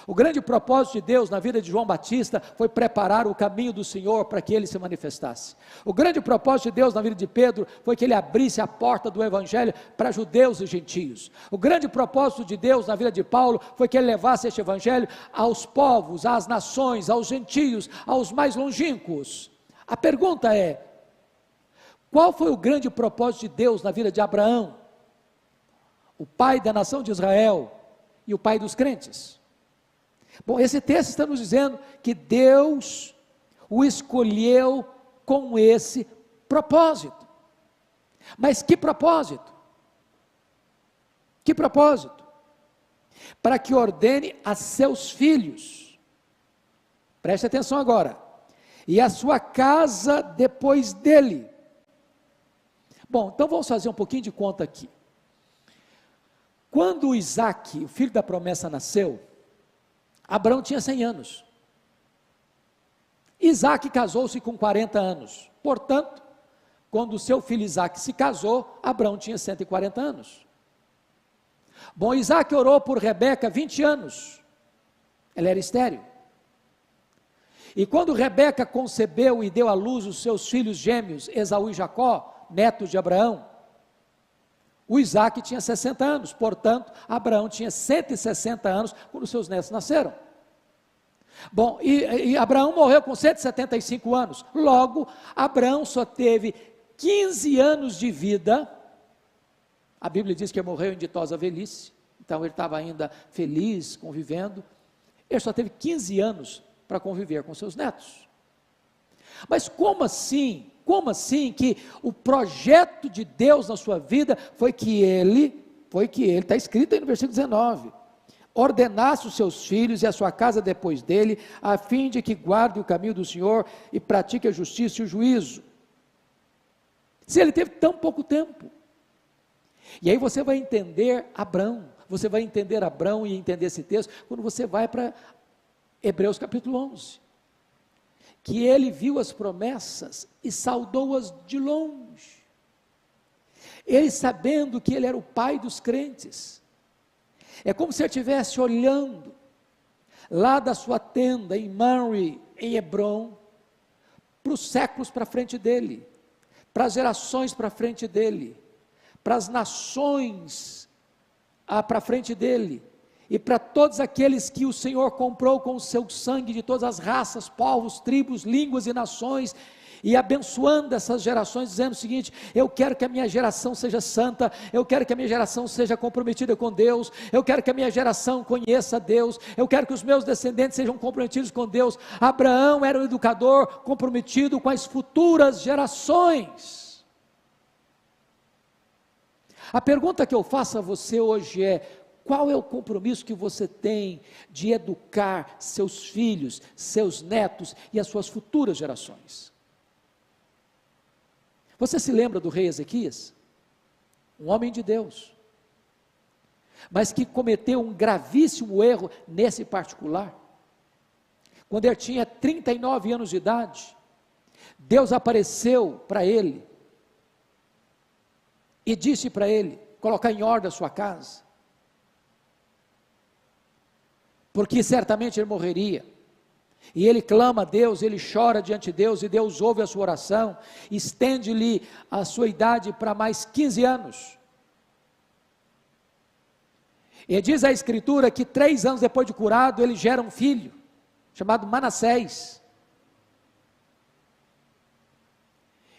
O grande propósito de Deus na vida de João Batista foi preparar o caminho do Senhor para que ele se manifestasse. O grande propósito de Deus na vida de Pedro foi que ele abrisse a porta do Evangelho para judeus e gentios. O grande propósito de Deus na vida de Paulo foi que ele levasse este Evangelho aos povos, às nações, aos gentios, aos mais longínquos. A pergunta é: qual foi o grande propósito de Deus na vida de Abraão, o pai da nação de Israel e o pai dos crentes? Bom, esse texto está nos dizendo que Deus o escolheu com esse propósito. Mas que propósito? Que propósito? Para que ordene a seus filhos, preste atenção agora, e a sua casa depois dele. Bom, então vamos fazer um pouquinho de conta aqui. Quando Isaac, o filho da promessa, nasceu, Abraão tinha 100 anos. Isaac casou-se com 40 anos. Portanto, quando o seu filho Isaac se casou, Abraão tinha 140 anos. Bom, Isaac orou por Rebeca 20 anos. Ela era estéril. E quando Rebeca concebeu e deu à luz os seus filhos gêmeos, Esaú e Jacó, netos de Abraão, o Isaac tinha 60 anos, portanto, Abraão tinha 160 anos quando seus netos nasceram. Bom, e Abraão morreu com 175 anos, logo, Abraão só teve 15 anos de vida. A Bíblia diz que ele morreu em ditosa velhice, então ele estava ainda feliz, convivendo. Ele só teve 15 anos para conviver com seus netos. Mas como assim que o projeto de Deus na sua vida foi que ele, está escrito aí no versículo 19, ordenasse os seus filhos e a sua casa depois dele, a fim de que guarde o caminho do Senhor e pratique a justiça e o juízo. Se ele teve tão pouco tempo. E aí você vai entender Abrão, e entender esse texto, quando você vai para Hebreus capítulo 11, que ele viu as promessas e saudou-as de longe, ele sabendo que ele era o pai dos crentes, é como se ele estivesse olhando, lá da sua tenda em Mamre, em Hebron, para os séculos para frente dele, para as gerações para frente dele, para as nações para frente dele, e para todos aqueles que o Senhor comprou com o seu sangue, de todas as raças, povos, tribos, línguas e nações, e abençoando essas gerações, dizendo o seguinte: eu quero que a minha geração seja santa, eu quero que a minha geração seja comprometida com Deus, eu quero que a minha geração conheça Deus, eu quero que os meus descendentes sejam comprometidos com Deus. Abraão era um educador comprometido com as futuras gerações. A pergunta que eu faço a você hoje é: qual é o compromisso que você tem de educar seus filhos, seus netos e as suas futuras gerações? Você se lembra do rei Ezequias? Um homem de Deus, mas que cometeu um gravíssimo erro nesse particular. Quando ele tinha 39 anos de idade, Deus apareceu para ele e disse para ele colocar em ordem a sua casa, porque certamente ele morreria. E ele clama a Deus, ele chora diante de Deus, e Deus ouve a sua oração, estende-lhe a sua idade para mais 15 anos. E diz a Escritura que 3 anos depois de curado, ele gera um filho, chamado Manassés.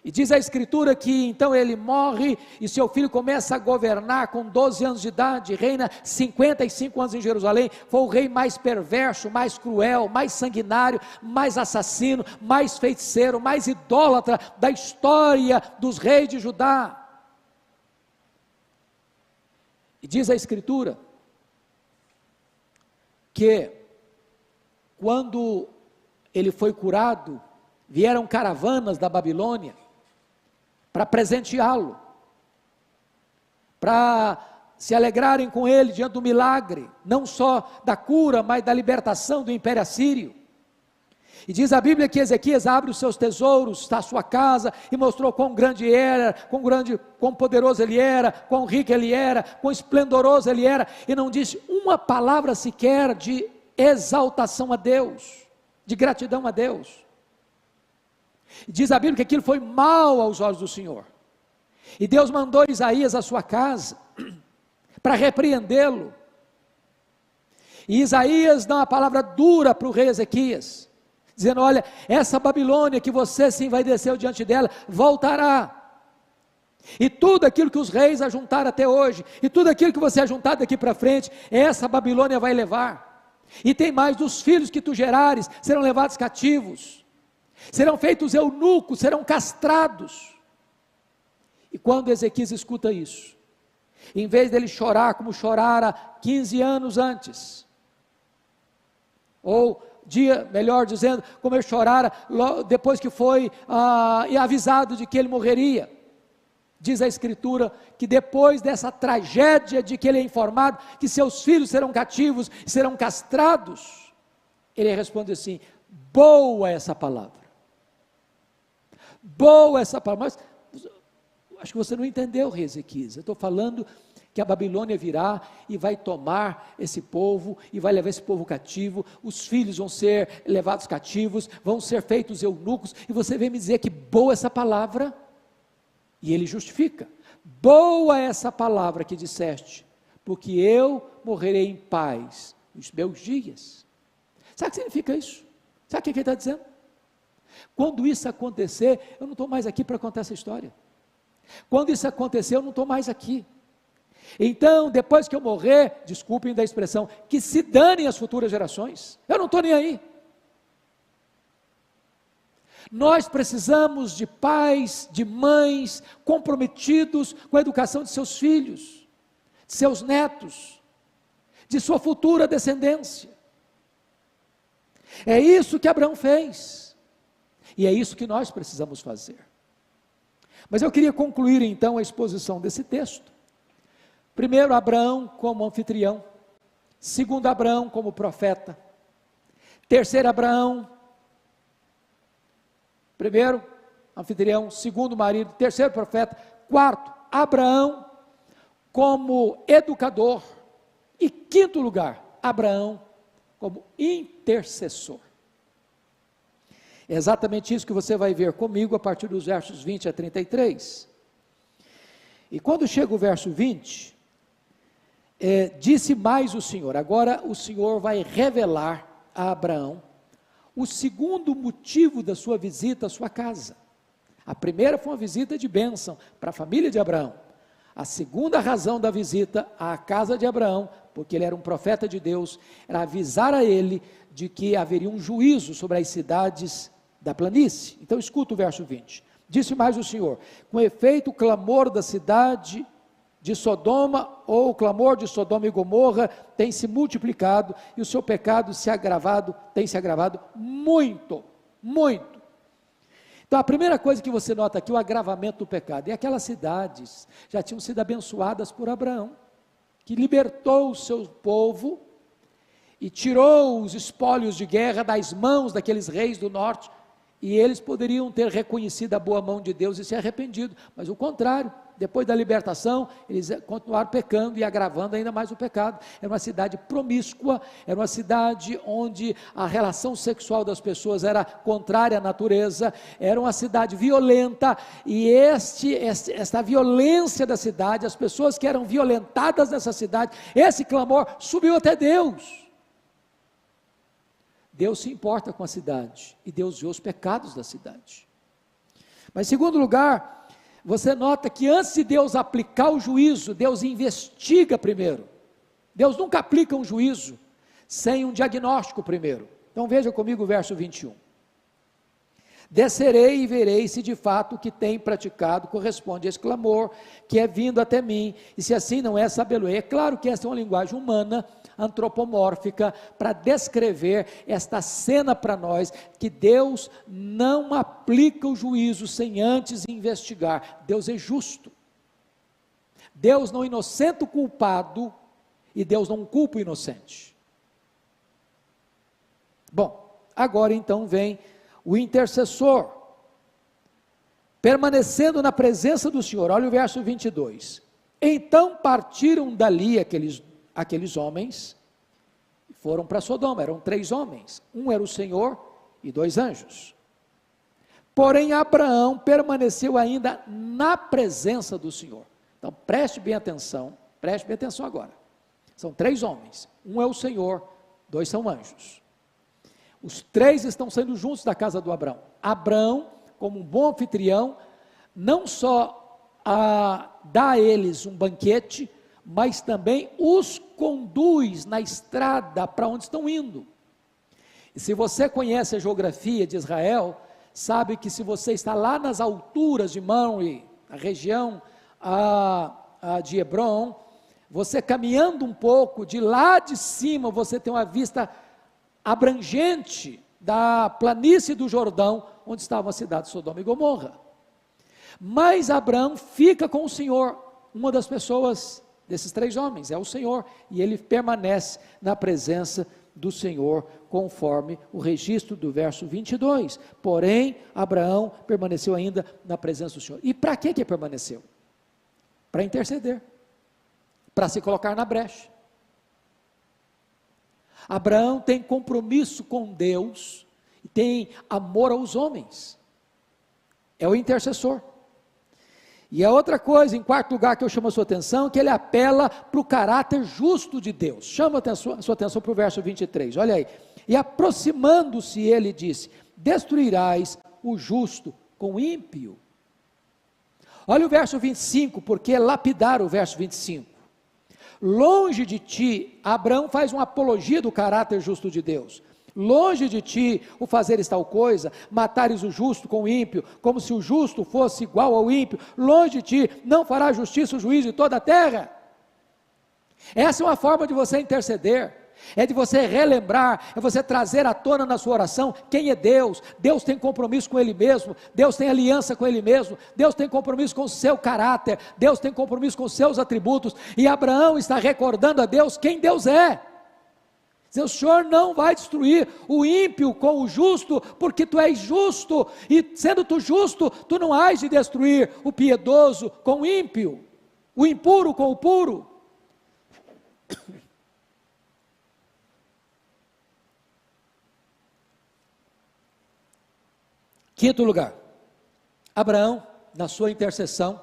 E diz a Escritura que então ele morre, e seu filho começa a governar com 12 anos de idade, reina 55 anos em Jerusalém. Foi o rei mais perverso, mais cruel, mais sanguinário, mais assassino, mais feiticeiro, mais idólatra da história dos reis de Judá. E diz a Escritura que quando ele foi curado, vieram caravanas da Babilônia para presenteá-lo, para se alegrarem com ele diante do milagre, não só da cura, mas da libertação do Império Assírio. E diz a Bíblia que Ezequias abre os seus tesouros da sua casa, e mostrou quão grande era, quão poderoso ele era, quão rico ele era, quão esplendoroso ele era, e não disse uma palavra sequer de exaltação a Deus, de gratidão a Deus. Diz a Bíblia que aquilo foi mal aos olhos do Senhor, e Deus mandou Isaías à sua casa para repreendê-lo, e Isaías dá uma palavra dura para o rei Ezequias, dizendo: olha, essa Babilônia que você se envaideceu diante dela, voltará, e tudo aquilo que os reis ajuntaram até hoje, e tudo aquilo que você ajuntar daqui para frente, essa Babilônia vai levar. E tem mais: dos filhos que tu gerares serão levados cativos, serão feitos eunucos, serão castrados. E quando Ezequias escuta isso, em vez dele chorar como chorara 15 anos antes, ou melhor dizendo, como ele chorara depois que foi avisado de que ele morreria, diz a Escritura que depois dessa tragédia de que ele é informado que seus filhos serão cativos, serão castrados, ele responde assim: boa essa palavra, boa essa palavra. Mas acho que você não entendeu, rei Ezequias. Eu estou falando que a Babilônia virá e vai tomar esse povo, e vai levar esse povo cativo, os filhos vão ser levados cativos, vão ser feitos eunucos, e você vem me dizer que boa essa palavra? E ele justifica: boa essa palavra que disseste, porque eu morrerei em paz nos meus dias. Sabe o que significa isso? Sabe o que ele está dizendo? Quando isso acontecer, eu não estou mais aqui para contar essa história. Quando isso acontecer, eu não estou mais aqui. Então, depois que eu morrer, desculpem da expressão, que se danem as futuras gerações, eu não estou nem aí. Nós precisamos de pais, de mães comprometidos com a educação de seus filhos, de seus netos, de sua futura descendência. É isso que Abraão fez, e é isso que nós precisamos fazer. Mas eu queria concluir então a exposição desse texto. Primeiro, Abraão como anfitrião. Segundo, Abraão como profeta. Terceiro, Abraão, primeiro, anfitrião. Segundo, marido. Terceiro, profeta. Quarto, Abraão como educador. E quinto lugar, Abraão como intercessor. É exatamente isso que você vai ver comigo a partir dos versos 20 a 33. E quando chega o verso 20, disse mais o Senhor. Agora o Senhor vai revelar a Abraão o segundo motivo da sua visita à sua casa. A primeira foi uma visita de bênção para a família de Abraão. A segunda razão da visita à casa de Abraão, porque ele era um profeta de Deus, era avisar a ele de que haveria um juízo sobre as cidades da planície. Então escuta o verso 20. Disse mais o Senhor: com efeito o clamor da cidade de Sodoma, ou o clamor de Sodoma e Gomorra tem se multiplicado, e o seu pecado tem se agravado muito, muito. Então a primeira coisa que você nota aqui, o agravamento do pecado, e aquelas cidades já tinham sido abençoadas por Abraão, que libertou o seu povo, e tirou os espólios de guerra das mãos daqueles reis do norte, e eles poderiam ter reconhecido a boa mão de Deus e se arrependido, mas o contrário, depois da libertação, eles continuaram pecando e agravando ainda mais o pecado. Era uma cidade promíscua, era uma cidade onde a relação sexual das pessoas era contrária à natureza, era uma cidade violenta, e esta violência da cidade, as pessoas que eram violentadas nessa cidade, esse clamor subiu até Deus. Deus se importa com a cidade, e Deus vê os pecados da cidade. Mas em segundo lugar, você nota que antes de Deus aplicar o juízo, Deus investiga primeiro. Deus nunca aplica um juízo sem um diagnóstico primeiro. Então veja comigo o verso 21. Descerei e verei se de fato o que tem praticado corresponde a esse clamor que é vindo até mim, e se assim não é, sabê-lo-ei. É claro que essa é uma linguagem humana, antropomórfica, para descrever esta cena para nós, que Deus não aplica o juízo sem antes investigar. Deus é justo. Deus não inocenta o culpado, e Deus não culpa o inocente. Bom, agora então vem o intercessor, permanecendo na presença do Senhor. Olha o verso 22. Então partiram dali aqueles homens, e foram para Sodoma. Eram 3 homens, um era o Senhor e 2 anjos. Porém Abraão permaneceu ainda na presença do Senhor. Então preste bem atenção agora. São 3 homens, um é o Senhor, 2 são anjos. Os 3 estão saindo juntos da casa do Abraão. Abraão, como um bom anfitrião, não só dá a eles um banquete, mas também os conduz na estrada para onde estão indo. E se você conhece a geografia de Israel, sabe que se você está lá nas alturas de Mamre, a região de Hebron, você caminhando um pouco, de lá de cima você tem uma vista abrangente da planície do Jordão, onde estavam a cidade de Sodoma e Gomorra. Mas Abraão fica com o Senhor. Uma das pessoas desses 3 homens é o Senhor, e ele permanece na presença do Senhor, conforme o registro do verso 22. Porém Abraão permaneceu ainda na presença do Senhor. E para que permaneceu? Para interceder, para se colocar na brecha. Abraão tem compromisso com Deus, e tem amor aos homens, é o intercessor. E a outra coisa, em quarto lugar, que eu chamo a sua atenção, que ele apela para o caráter justo de Deus. Chama a sua atenção para o verso 23, olha aí. E aproximando-se ele disse: destruirás o justo com o ímpio. Olha o verso 25, porque é lapidar o verso 25. Longe de ti, Abraão faz uma apologia do caráter justo de Deus. Longe de ti o fazeres tal coisa, matares o justo com o ímpio, como se o justo fosse igual ao ímpio. Longe de ti, não fará justiça o juiz de toda a terra. Essa é uma forma de você interceder. é de você relembrar, é você trazer à tona na sua oração quem é Deus. Deus tem compromisso com Ele mesmo, Deus tem aliança com Ele mesmo, Deus tem compromisso com o seu caráter, Deus tem compromisso com os seus atributos, e Abraão está recordando a Deus quem Deus é. O Senhor não vai destruir o ímpio com o justo, porque tu és justo, e sendo tu justo, tu não hás de destruir o piedoso com o ímpio, o impuro com o puro. Quinto lugar, Abraão, na sua intercessão,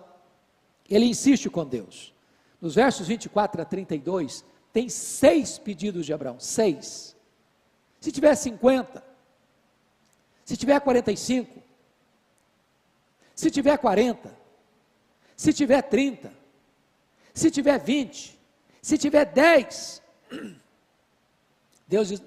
ele insiste com Deus. Nos versos 24 a 32, tem 6 pedidos de Abraão, 6. Se tiver 50, se tiver 45, se tiver 40, se tiver 30, se tiver 20, se tiver 10, Deus diz,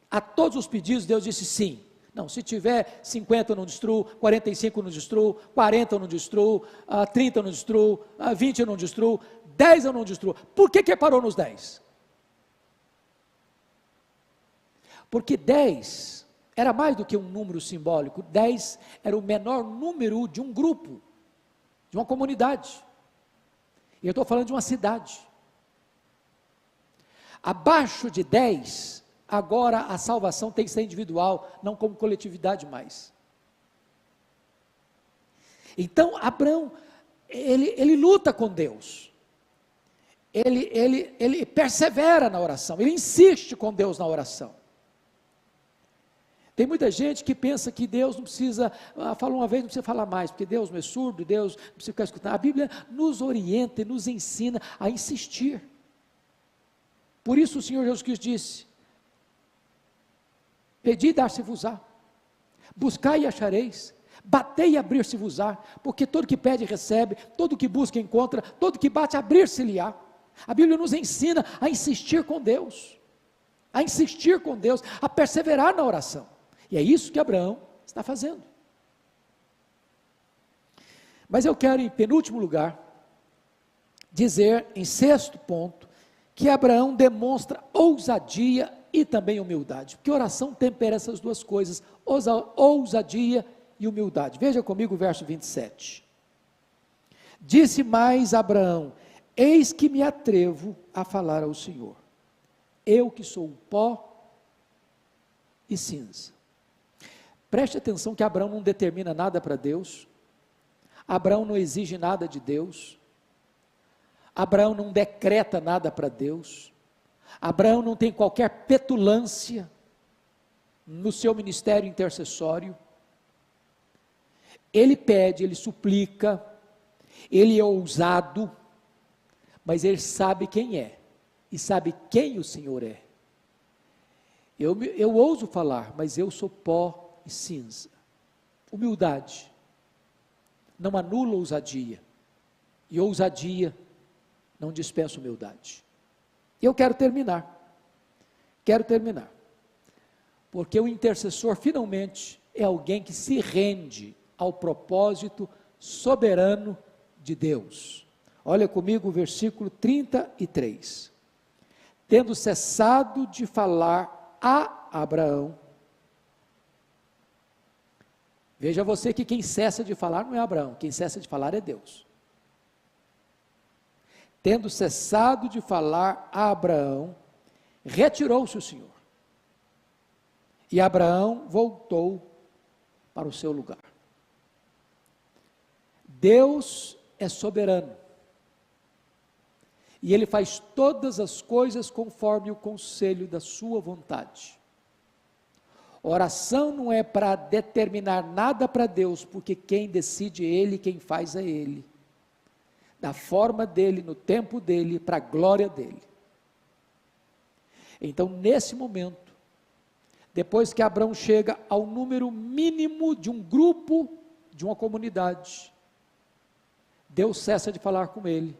a todos os pedidos Deus disse sim. Não, se tiver 50 eu não destruo, 45 eu não destruo, 40 eu não destruo, 30 eu não destruo, 20 eu não destruo, 10 eu não destruo. Por que parou nos 10? Porque 10 era mais do que um número simbólico, 10 era o menor número de um grupo, de uma comunidade. E eu estou falando de uma cidade. Abaixo de 10, agora a salvação tem que ser individual, não como coletividade mais. Então Abraão, ele luta com Deus, ele persevera na oração, ele insiste com Deus na oração. Tem muita gente que pensa que Deus não precisa, fala uma vez, não precisa falar mais, porque Deus não é surdo, Deus não precisa ficar escutando. A Bíblia nos orienta e nos ensina a insistir. Por isso o Senhor Jesus Cristo disse: pedi e dar-se-vos-á, buscai e achareis, batei e abrir-se-vos-á, porque todo que pede recebe, todo que busca encontra, todo que bate abrir-se-lhe-á. A Bíblia nos ensina a insistir com Deus, a perseverar na oração, e é isso que Abraão está fazendo. Mas eu quero, em penúltimo lugar, dizer, em sexto ponto, que Abraão demonstra ousadia e também humildade, porque oração tempera essas duas coisas, ousadia e humildade. Veja comigo o verso 27. Disse mais Abraão: eis que me atrevo a falar ao Senhor, eu que sou pó e cinza. Preste atenção que Abraão não determina nada para Deus, Abraão não exige nada de Deus, Abraão não decreta nada para Deus, Abraão não tem qualquer petulância no seu ministério intercessório. Ele pede, ele suplica, ele é ousado, mas ele sabe quem é, e sabe quem o Senhor é. Eu ouso falar, mas eu sou pó e cinza. Humildade não anula ousadia, e ousadia não dispensa humildade. Eu quero terminar, porque o intercessor finalmente é alguém que se rende ao propósito soberano de Deus. Olha comigo o versículo 33. Tendo cessado de falar a Abraão, veja você que quem cessa de falar não é Abraão, quem cessa de falar é Deus. Tendo cessado de falar a Abraão, retirou-se o Senhor, e Abraão voltou para o seu lugar. Deus é soberano, e Ele faz todas as coisas conforme o conselho da sua vontade. Oração não é para determinar nada para Deus, porque quem decide é Ele, quem faz é Ele, da forma dEle, no tempo dEle, para a glória dEle. Então nesse momento, depois que Abraão chega ao número mínimo de um grupo, de uma comunidade, Deus cessa de falar com ele,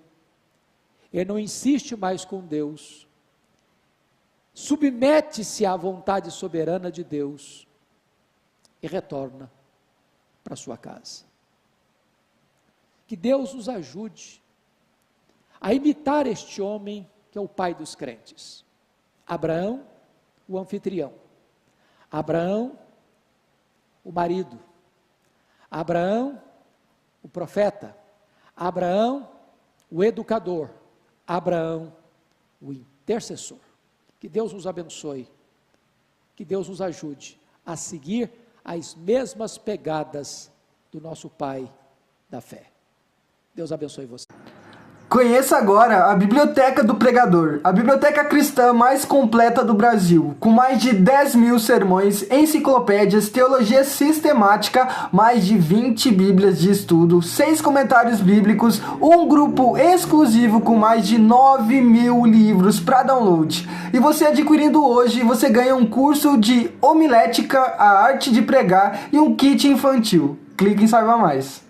ele não insiste mais com Deus, submete-se à vontade soberana de Deus, e retorna para sua casa. Que Deus nos ajude a imitar este homem, que é o pai dos crentes, Abraão, o anfitrião. Abraão, o marido. Abraão, o profeta. Abraão, o educador. Abraão, o intercessor. Que Deus nos abençoe. Que Deus nos ajude a seguir as mesmas pegadas do nosso Pai da fé. Deus abençoe você. Conheça agora a Biblioteca do Pregador, a biblioteca cristã mais completa do Brasil, com mais de 10.000 sermões, enciclopédias, teologia sistemática, mais de 20 bíblias de estudo, 6 comentários bíblicos, um grupo exclusivo com mais de 9.000 livros para download. E você adquirindo hoje, você ganha um curso de homilética, a arte de pregar e um kit infantil. Clique em Saiba Mais.